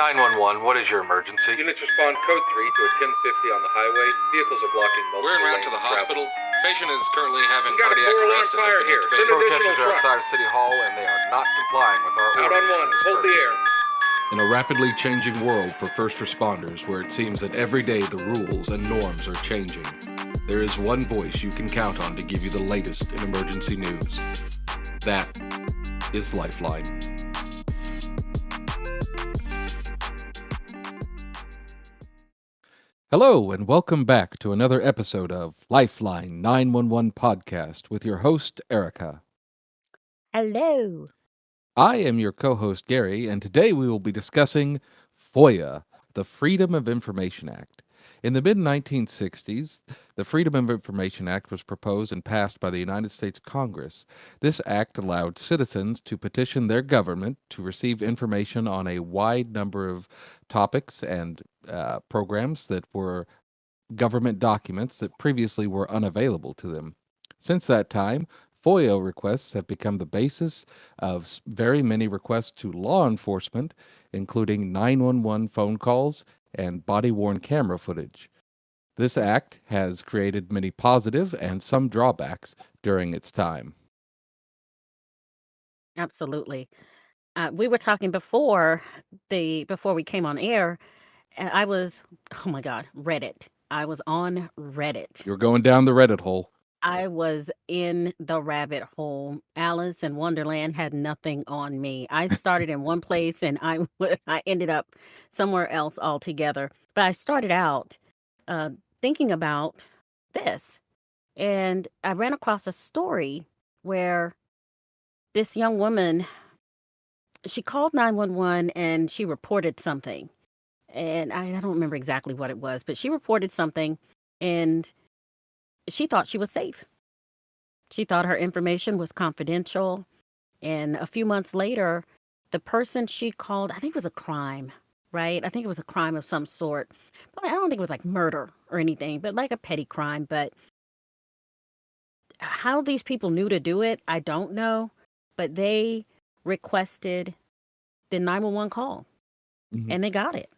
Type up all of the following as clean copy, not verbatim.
911, what is your emergency? Units respond code 3 to a 1050 on the highway. Vehicles are blocking multiple We're en route lanes to the of travel. hospital. Patient is currently having We've got a cardiac 4-alarm arrest and has fire been here. intubated. Send additional Protesters are trucks. outside of City Hall and they are not complying with our Out orders on 1, to hold the disperse. air. In a rapidly changing world for first responders where it seems that every day the rules and norms are changing, there is one voice you can count on to give you the latest in emergency news. That is Lifeline. Hello, and welcome back to another episode of Lifeline 911 Podcast with your host, Erica. Hello. I am your co-host, Gary, and today we will be discussing FOIA, the Freedom of Information Act. In the mid-1960s, the Freedom of Information Act was proposed and passed by the United States Congress. This act allowed citizens to petition their government to receive information on a wide number of topics and programs that were government documents that previously were unavailable to them. Since that time, FOIA requests have become the basis of very many requests to law enforcement, including 911 phone calls and body-worn camera footage. This act has created many positive and some drawbacks during its time. Absolutely. We were talking before we came on air. I was, oh my God, Reddit. I was on Reddit. You're going down the Reddit hole. I was in the rabbit hole. Alice in Wonderland had nothing on me. I started in one place and I ended up somewhere else altogether. But I started out thinking about this, and I ran across a story where this young woman, she called 911 and she reported something. And I don't remember exactly what it was, but she reported something and she thought she was safe. She thought her information was confidential. And a few months later, the person she called, I think it was a crime, right? I think it was a crime of some sort. But I don't think it was like murder or anything, but like a petty crime. But how these people knew to do it, I don't know. But they requested the 911 call and they got it.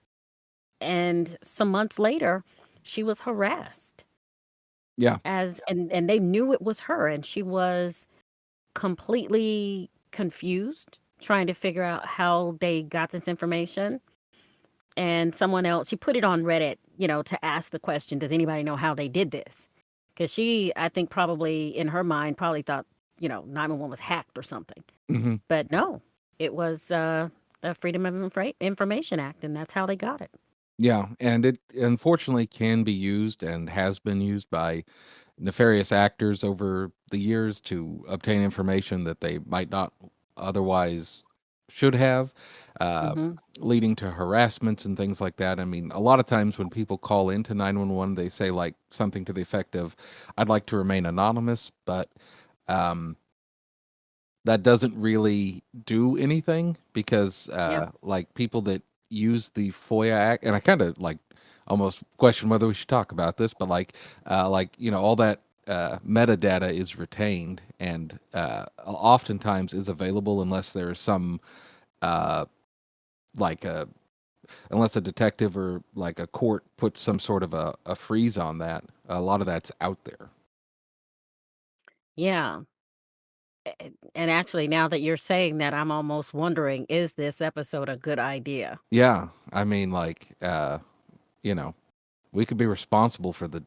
And some months later, she was harassed. Yeah. And they knew it was her, and she was completely confused, trying to figure out how they got this information. And someone else, she put it on Reddit, to ask the question, does anybody know how they did this? Because she, I think probably in her mind, probably thought, 911 was hacked or something. Mm-hmm. But no, it was the Freedom of Information Act, and that's how they got it. Yeah, and it unfortunately can be used and has been used by nefarious actors over the years to obtain information that they might not otherwise should have, leading to harassments and things like that. I mean, a lot of times when people call into 911, they say like something to the effect of, I'd like to remain anonymous, but that doesn't really do anything because like people that use the FOIA Act, and I kind of like almost question whether we should talk about this, but all that metadata is retained and oftentimes is available unless there is some unless a detective or like a court puts some sort of a freeze on that. A lot of that's out there. Yeah. And actually, now that you're saying that, I'm almost wondering, is this episode a good idea? Yeah. I mean, we could be responsible for the,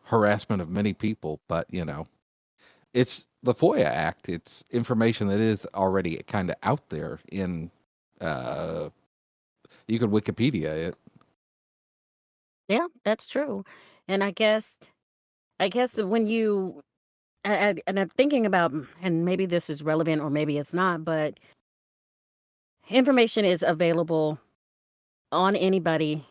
harassment of many people, but, it's the FOIA Act. It's information that is already kind of out there in, you could Wikipedia it. Yeah, that's true. And I guess that when you, and I'm thinking about, and maybe this is relevant or maybe it's not, but information is available on anybody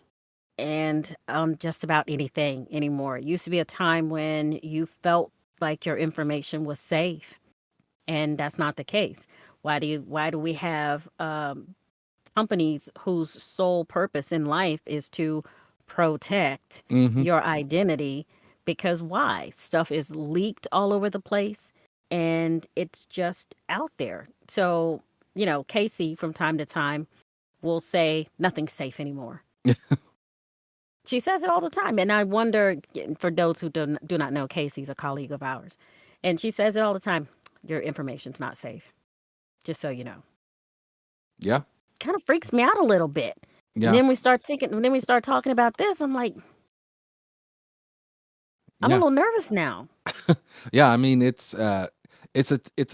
and on just about anything anymore. It used to be a time when you felt like your information was safe, and that's not the case. Why do we have companies whose sole purpose in life is to protect your identity? Because why? Stuff is leaked all over the place and it's just out there. So, Casey from time to time will say nothing's safe anymore. She says it all the time. And I wonder, for those who do not know, Casey's a colleague of ours. And she says it all the time. Your information's not safe. Just so you know. Yeah. Kind of freaks me out a little bit. Yeah. And then we start talking about this. I'm like, I'm a Yeah. little nervous now. Yeah. I mean, it's a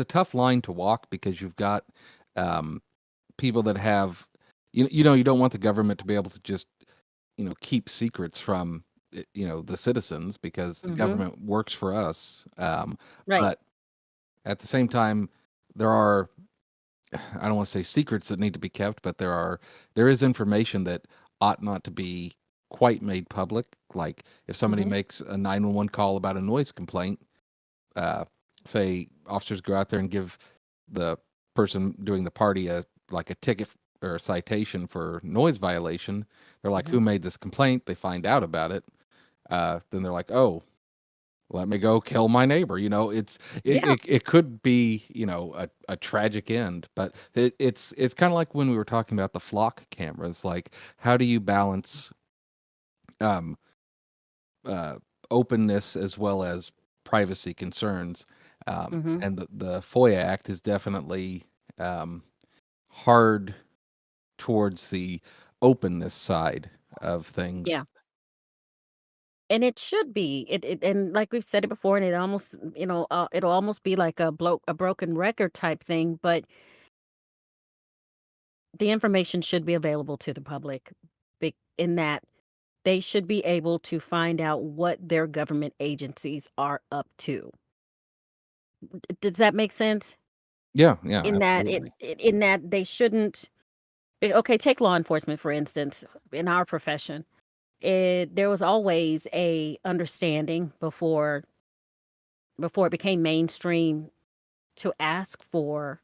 tough line to walk because you've got people that have, you don't want the government to be able to just, keep secrets from, the citizens because the government works for us. Right. But at the same time, there are, I don't want to say secrets that need to be kept, but there is information that ought not to be quite made public. Like if somebody makes a 911 call about a noise complaint, say officers go out there and give the person doing the party a ticket or a citation for noise violation. They're like, who made this complaint? They find out about it. Then they're like, oh, let me go kill my neighbor. It could be, a tragic end, but it's kind of like when we were talking about the flock cameras. Like, how do you balance um, openness as well as privacy concerns? And the FOIA Act is definitely hard towards the openness side of things. Yeah. And it should be. And like we've said it before, and it almost, it'll almost be like a broken record type thing, but the information should be available to the public in that they should be able to find out what their government agencies are up to. Does that make sense? Yeah, In that absolutely. in that they shouldn't. Okay, take law enforcement for instance. In our profession, there was always a understanding before it became mainstream to ask for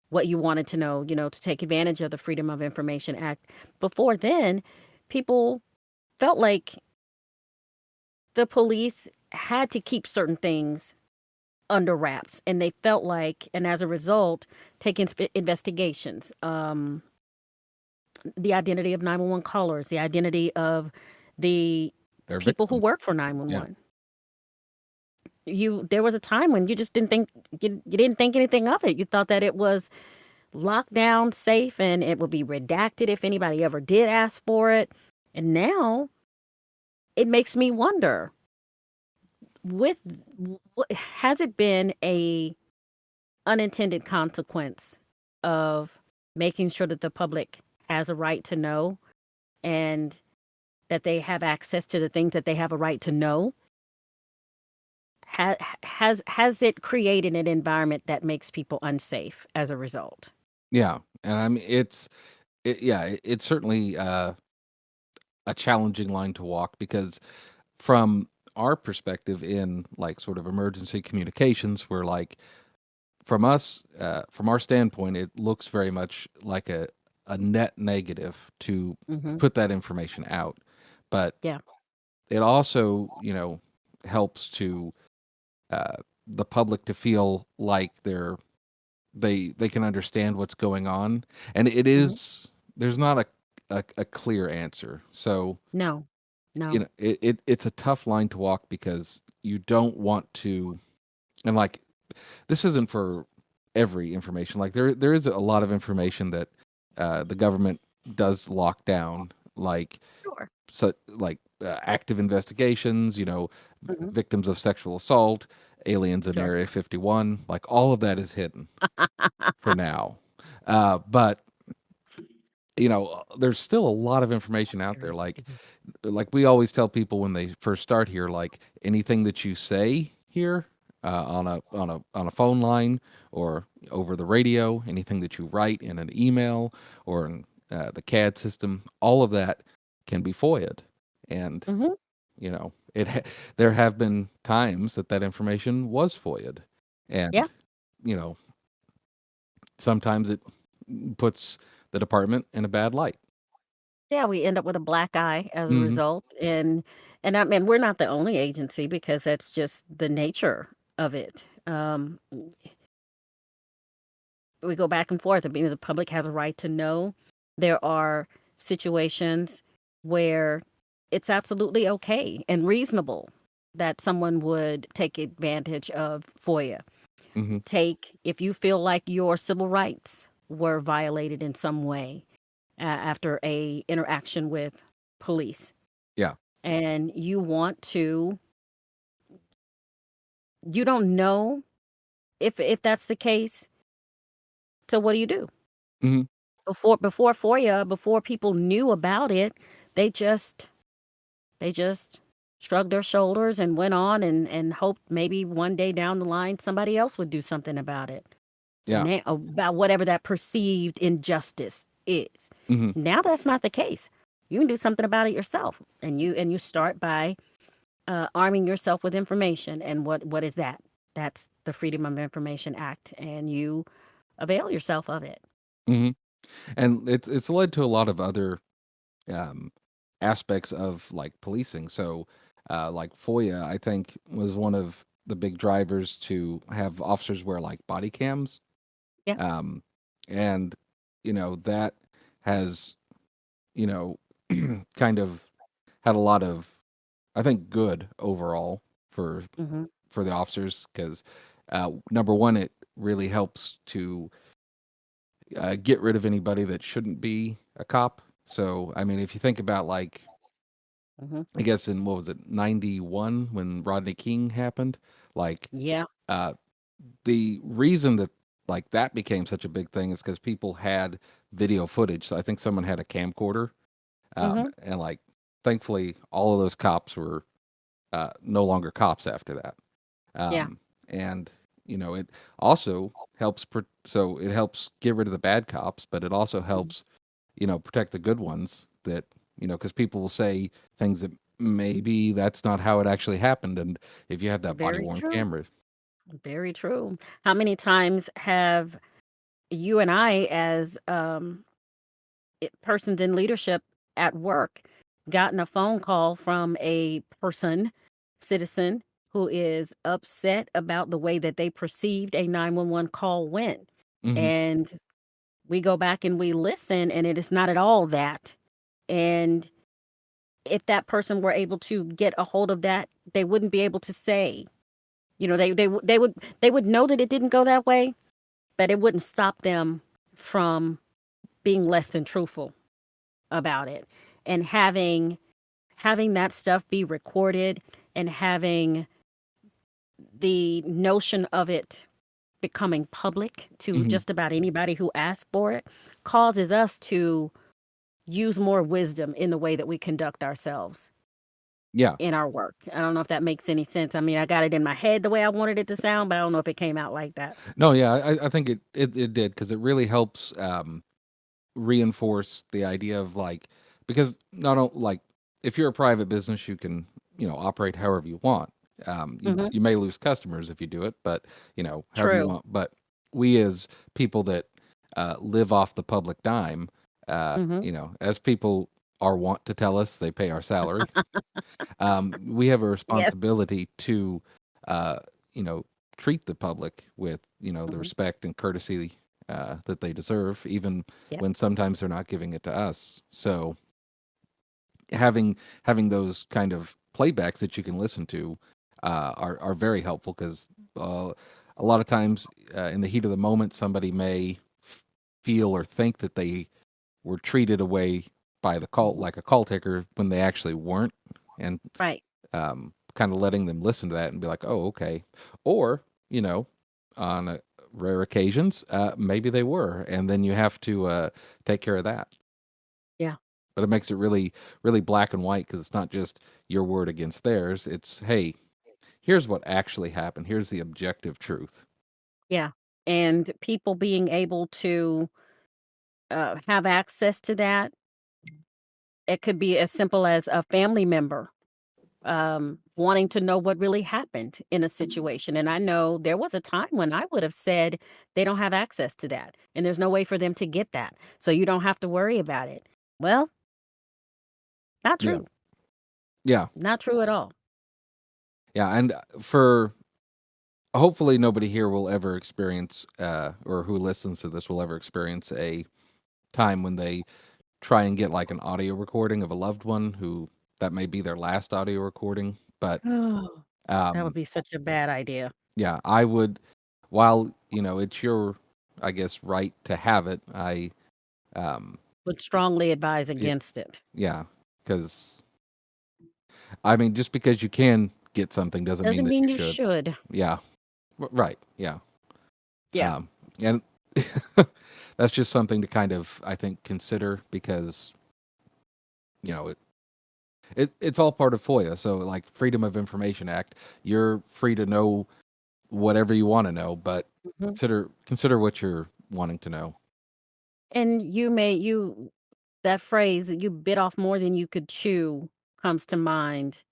what you wanted to know, to take advantage of the Freedom of Information Act. Before then, people felt like the police had to keep certain things under wraps, and they felt like, and as a result, taking investigations, the identity of 911 callers, the identity of the They're people who victims. work for Yeah. 911. There was a time when you just didn't think you didn't think anything of it. You thought that it was locked down, safe, and it would be redacted if anybody ever did ask for it. And now it makes me wonder, has it been a unintended consequence of making sure that the public has a right to know and that they have access to the things that they have a right to know? Has it created an environment that makes people unsafe as a result? Yeah, and I mean it's certainly a challenging line to walk because from our perspective in like sort of emergency communications, we're like from our standpoint, it looks very much like a net negative to put that information out, but Yeah. it also helps to the public to feel like they can understand what's going on, and there's not a clear answer. So No. No. it's a tough line to walk because you don't want to, and like this isn't for every information. Like there is a lot of information that the government does lock down, like Sure. active investigations, victims of sexual assault, aliens in Sure. Area 51, like all of that is hidden for now. But there's still a lot of information out there. Like we always tell people when they first start here, like anything that you say here on a phone line or over the radio, anything that you write in an email or in the CAD system, all of that can be FOIA'd. And there have been times that information was FOIA'd, and Yeah. sometimes it puts the department in a bad light. Yeah, we end up with a black eye as a Hmm. result, and I mean, we're not the only agency because that's just the nature of it. We go back and forth. I mean, the public has a right to know There are situations where it's absolutely okay and reasonable that someone would take advantage of FOIA. Hmm. If you feel like your civil rights were violated in some way after a interaction with police, Yeah. and you don't know if that's the case, so what do you do? Hmm. Before FOIA, before people knew about it, they just they just shrugged their shoulders and went on and hoped maybe one day down the line somebody else would do something about it. Yeah. About whatever that perceived injustice is. Hmm. Now that's not the case. You can do something about it yourself, and you start by arming yourself with information. And what is that? That's the Freedom of Information Act, and you avail yourself of it. Hmm. And it's led to a lot of other um, aspects of like policing. So, like FOIA, I think was one of the big drivers to have officers wear like body cams. Yeah. Um, and that has you know kind of had a lot of, I think, good overall for Hmm. for the officers because number one, it really helps to get rid of anybody that shouldn't be a cop. So, I mean, if you think about like, Hmm. I guess in what was it, 91 when Rodney King happened, like Yeah. uh, the reason that like that became such a big thing is because people had video footage. So I think someone had a camcorder, Hmm. and like thankfully all of those cops were no longer cops after that. Yeah. And it also helps. So it helps get rid of the bad cops, but it also Mhm. helps protect the good ones. That because people will say things that maybe that's not how it actually happened, and if you have It's that body very worn true. camera, Very true. How many times have you and I, as persons in leadership at work, gotten a phone call from a citizen, who is upset about the way that they perceived a 911 call went? hmm And we go back and we listen, and it is not at all that. And if that person were able to get a hold of that, they wouldn't be able to say, they would know that it didn't go that way, but it wouldn't stop them from being less than truthful about it. And having that stuff be recorded, and having the notion of it becoming public to hmm just about anybody who asks for it, causes us to use more wisdom in the way that we conduct ourselves yeah. in our work. I don't know if that makes any sense. I mean, I got it in my head the way I wanted it to sound, but I don't know if it came out like that. No, yeah, I think it did because it really helps reinforce the idea of like because not only like if you're a private business, you can operate however you want. You Hmm. you may lose customers if you do it, but however you True. want. But we as people that live off the public dime, Hmm. as people are wont to tell us, they pay our salary. We have a Yes. responsibility to, uh, you know, treat the public with, the Hmm. respect and courtesy that they deserve, even Yep. when sometimes they're not giving it to us. So having those kind of playbacks that you can listen to are very helpful because a lot of times in the heat of the moment, somebody may feel or think that they were treated away by the call Hmm. like a call taker when they actually weren't, and Right. kind of letting them listen to that and be like, oh, okay. Or, on rare occasions, maybe they were. And then you have to take care of that. Yeah. But it makes it really, really black and white because it's not just your word against theirs. It's, hey, here's what actually happened. Here's the objective truth. Yeah. And people being able to have access to that. It could be as simple as a family member wanting to know what really happened in a situation. And I know there was a time when I would have said they don't have access to that, and there's no way for them to get that. So you don't have to worry about it. Well, not Yeah. true. Yeah. Not true at all. Yeah. And for hopefully nobody here will ever experience, or who listens to this will ever experience a time when they try and get like an audio recording of a loved one who that may be their last audio recording. But Oh, that would um, be such a bad idea. yeah, I would. While it's your, I guess, right to have it. Um, Would strongly advise it, against it. yeah, because I mean, just because you can get something doesn't mean Doesn't that you mean you should. should. Yeah, right. Yeah. Yeah. And that's just something to kind of, I think, consider because you know it's all part of FOIA. So like Freedom of Information Act, you're free to know whatever you want to know, but Mhm. consider what you're wanting to know. And that phrase, "You bit off more than you could chew," comes to mind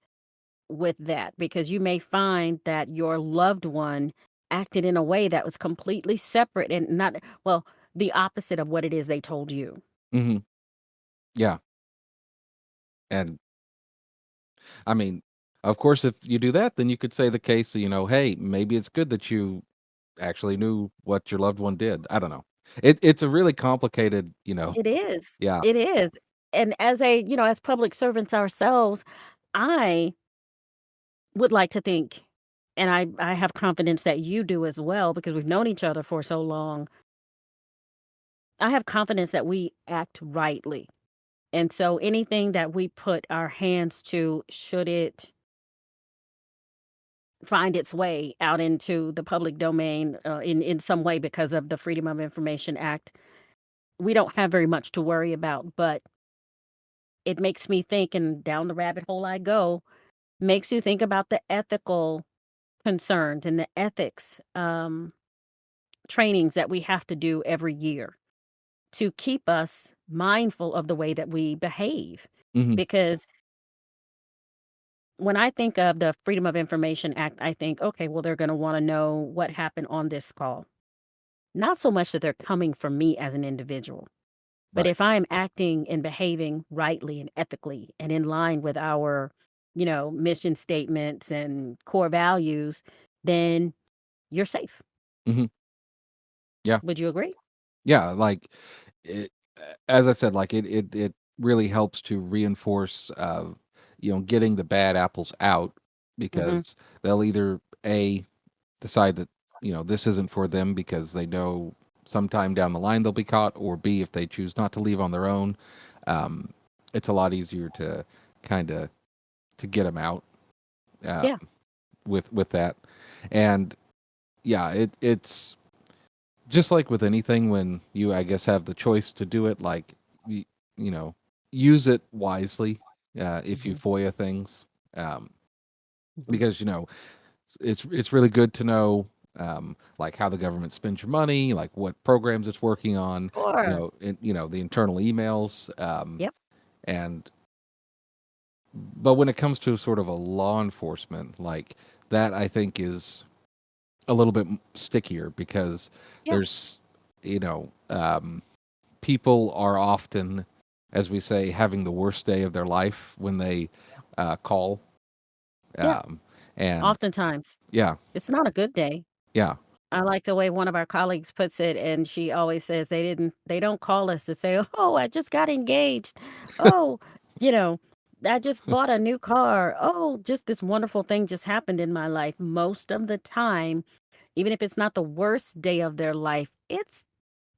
with that, because you may find that your loved one acted in a way that was completely separate and not, well, the opposite of what it is they told you. Hmm. Yeah, and I mean, of course, if you do that, then you could say the case. Hey, maybe it's good that you actually knew what your loved one did. I don't know. It's a really complicated. It is. Yeah. It is. And as public servants ourselves, I would like to think, and I have confidence that you do as well, because we've known each other for so long. I have confidence that we act rightly. And so anything that we put our hands to, should it find its way out into the public domain in some way because of the Freedom of Information Act, we don't have very much to worry about. But it makes me think, and down the rabbit hole I go, makes you think about the ethical concerns and the ethics trainings that we have to do every year to keep us mindful of the way that we behave. Hmm. Because when I think of the Freedom of Information Act, I think, okay, well, they're going to want to know what happened on this call. Not so much that they're coming from me as an individual, but Right. if I'm acting and behaving rightly and ethically and in line with our, mission statements and core values, then you're safe. Hmm. Yeah. Would you agree? Yeah. Like it, as I said, like it really helps to reinforce, getting the bad apples out Hmm. because they'll either decide that this isn't for them because they know sometime down the line they'll be caught, or B, if they choose not to leave on their own, um, it's a lot easier to kind of to get them out uh, Yeah. with that. And yeah, it's just like with anything when you, I guess, have the choice to do it. Like you, you know, use it wisely if you Hmm. FOIA things, um, Hmm. because it's really good to know like how the government spends your money, like what programs it's working on, Sure. the internal emails, Yep. and but when it comes to sort of a law enforcement, like that, I think is a little bit stickier because Yeah. there's you know people are often, as we say, having the worst day of their life when they call, Yeah. um, and Oftentimes, yeah, it's not a good day. yeah. I like the way one of our colleagues puts it, and she always says they don't call us to say, "Oh, I just got engaged. Oh, you know, I just bought a new car. Oh, just this wonderful thing just happened in my life." Most of the time, even if it's not the worst day of their life, it's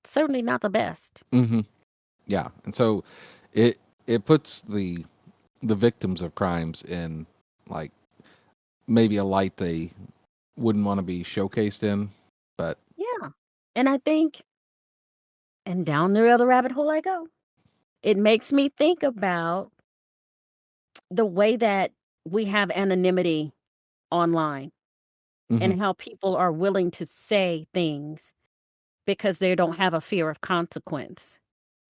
certainly not the best. Hmm. Yeah, and so it it puts the victims of crimes in like maybe a light they wouldn't want to be showcased in, but Yeah. And I think, and down the other rabbit hole I go, it makes me think about the way that we have anonymity online hmm. and how people are willing to say things because they don't have a fear of consequence.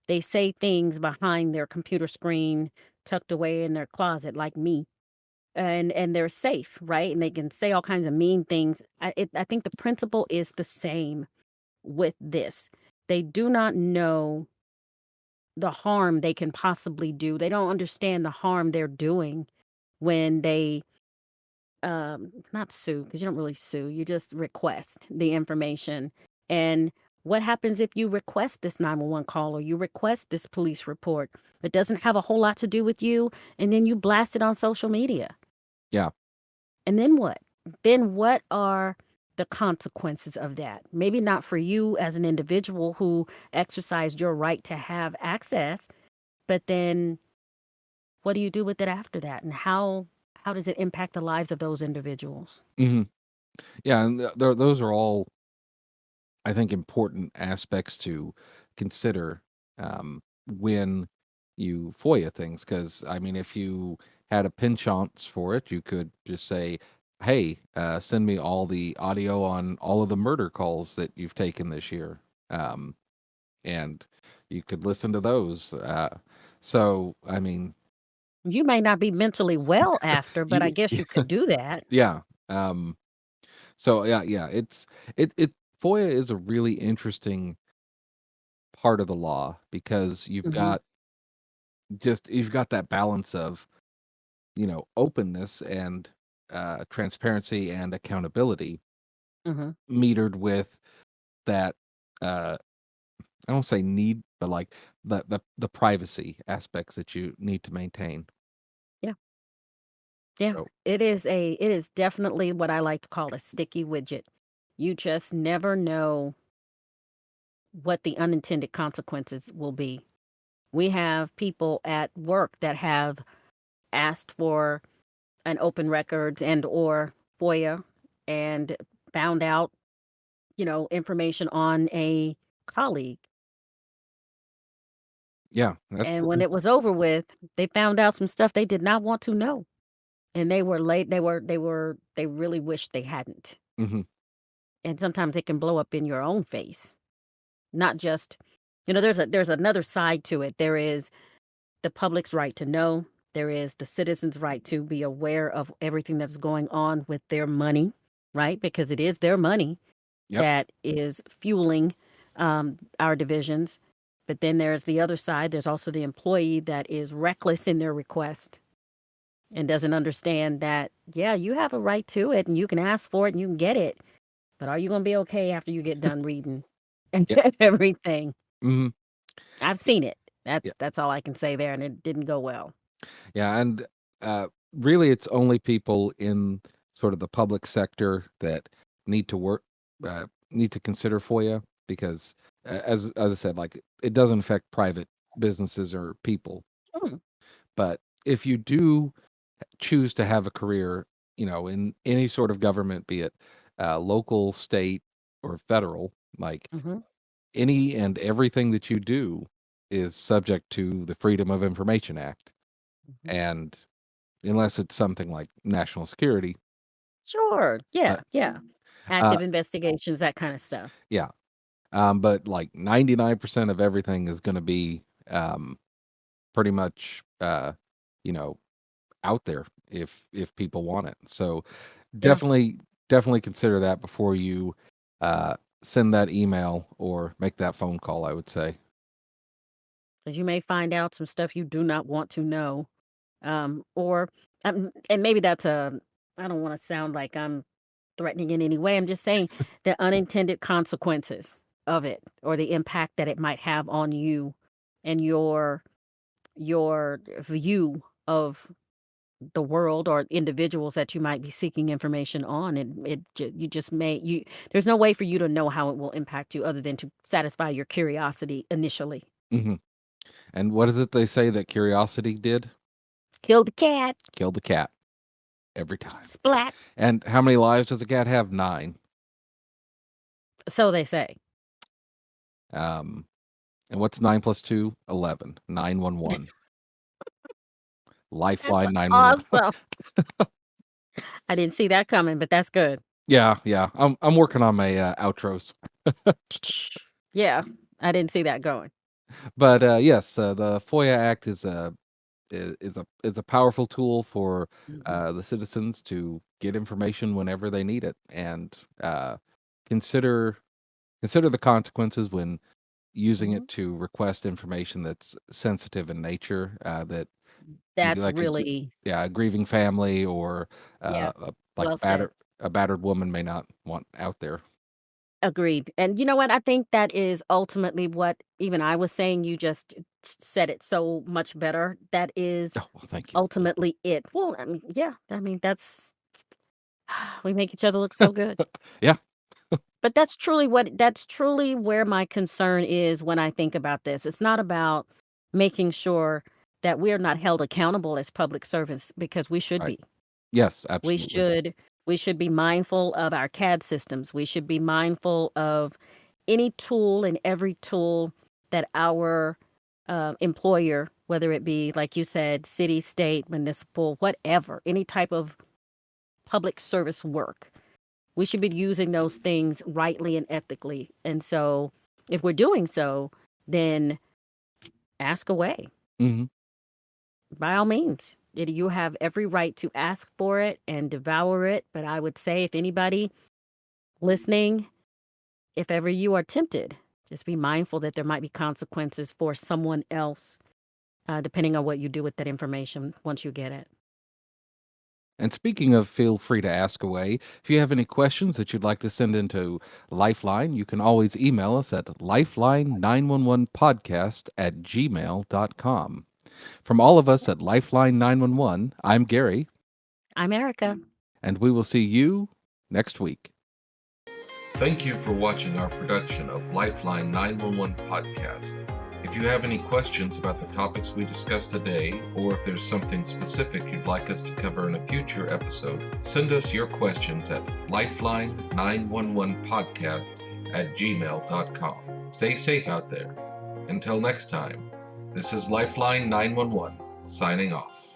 They say things behind their computer screen, tucked away in their closet, like me, and they're safe, right? And they can say all kinds of mean things. I think the principle is the same with this. They do not know the harm they can possibly do. They don't understand the harm they're doing when they not sue, because you don't really sue, you just request the information. And What happens if you request this 911 call or you request this police report that doesn't have a whole lot to do with you, and then you blast it on social media? Yeah. And then what? Then what are the consequences of that? Maybe not for you as an individual who exercised your right to have access, but then what do you do with it after that? And how does it impact the lives of those individuals? hmm Yeah, and those are all, I think, important aspects to consider when you FOIA things. Because I mean, if you had a pinchance for it, you could just say, "Hey, send me all the audio on all of the murder calls that you've taken this year," um, and you could listen to those. So, I mean, You may not be mentally well after, but I you, guess you could do that. yeah. So yeah, it FOIA is a really interesting part of the law because Mhm. you've got that balance of, openness and transparency and accountability Mhm. metered with that uh I don't say need, but like the privacy aspects that you need to maintain. Yeah. Yeah. So It is definitely what I like to call a sticky widget. You just never know what the unintended consequences will be. We have people at work that have asked for an open records and or FOIA and found out, information on a colleague. yeah, that's And when it was over with, they found out some stuff they did not want to know. And they were late. They really wished they hadn't. mhm, And sometimes it can blow up in your own face. Not just, there's another side to it. There is the public's right to know. There is the citizens' right to be aware of everything that's going on with their money, right? Because it is their money yep, that is fueling our divisions. But then there's the other side. There's also the employee that is reckless in their request and doesn't understand that, yeah, you have a right to it and you can ask for it and you can get it. But are you going to be okay after you get done reading yeah, everything? mhm, I've seen it. yeah, That's all I can say there, and it didn't go well. yeah, and uh, really, it's only people in sort of the public sector that need to work, need to consider FOIA because, as I said, like it doesn't affect private businesses or people. Mm, But if you do choose to have a career, in any sort of government, be it local, state, or federal, like mhm, any and everything that you do is subject to the Freedom of Information Act. mhm. And unless it's something like national security, Sure. uh, Yeah, yeah. uh, Active investigations, that kind of stuff. yeah. But like 99% of everything is going to be pretty much, you know, out there if people want it. So Yeah, definitely consider that before you uh, send that email or make that phone call, I would say. because you may find out some stuff you do not want to know. Or, and maybe that's I don't want to sound like I'm threatening in any way. I'm just saying the unintended consequences of it or the impact that it might have on you and your view of the world or individuals that you might be seeking information on. And you just there's no way for you to know how it will impact you other than to satisfy your curiosity initially. hmm And what is it they say that curiosity did? Kill the cat. Kill the cat every time. Splat. And how many lives does a cat have? 9. So they say. Um, and what's 9 plus 2? 11. 911. That's Lifeline 911. awesome. I didn't see that coming, but that's good. Yeah. I'm working on my outros. Yeah, I didn't see that going. But yes, the FOIA Act is a powerful tool for Mhm, the citizens to get information whenever they need it, and consider consider the consequences when using mhm. it to request information that's sensitive in nature. That That's like really, a grieving family or yeah, like well said. a battered woman may not want out there. Agreed. And you know what? I think that is ultimately what even I was saying. You just said it so much better. That is Oh, well, thank you. ultimately it. Well, I mean, yeah. I mean, that's we make each other look so good. Yeah. But that's truly where my concern is when I think about this. It's not about making sure that we're not held accountable as public servants because we should Right. be. Yes, We absolutely. should be mindful of our CAD systems. We should be mindful of any tool and every tool that our employer, whether it be, like you said, city, state, municipal, whatever, any type of public service work, we should be using those things rightly and ethically. And so if we're doing so, then ask away. Hmm. By all means, you have every right to ask for it and devour it. But I would say if anybody listening, if ever you are tempted, just be mindful that there might be consequences for someone else, depending on what you do with that information once you get it. And speaking of, feel free to ask away. If you have any questions that you'd like to send into Lifeline, you can always email us at lifeline911podcast@gmail.com. From all of us at Lifeline 911, I'm Gary, I'm Erica. and we will see you next week. Thank you for watching our production of Lifeline 911 podcast. If you have any questions about the topics we discussed today, or if there's something specific you'd like us to cover in a future episode, send us your questions at lifeline911podcast@gmail.com. Stay safe out there. Until next time, this is Lifeline 911 signing off.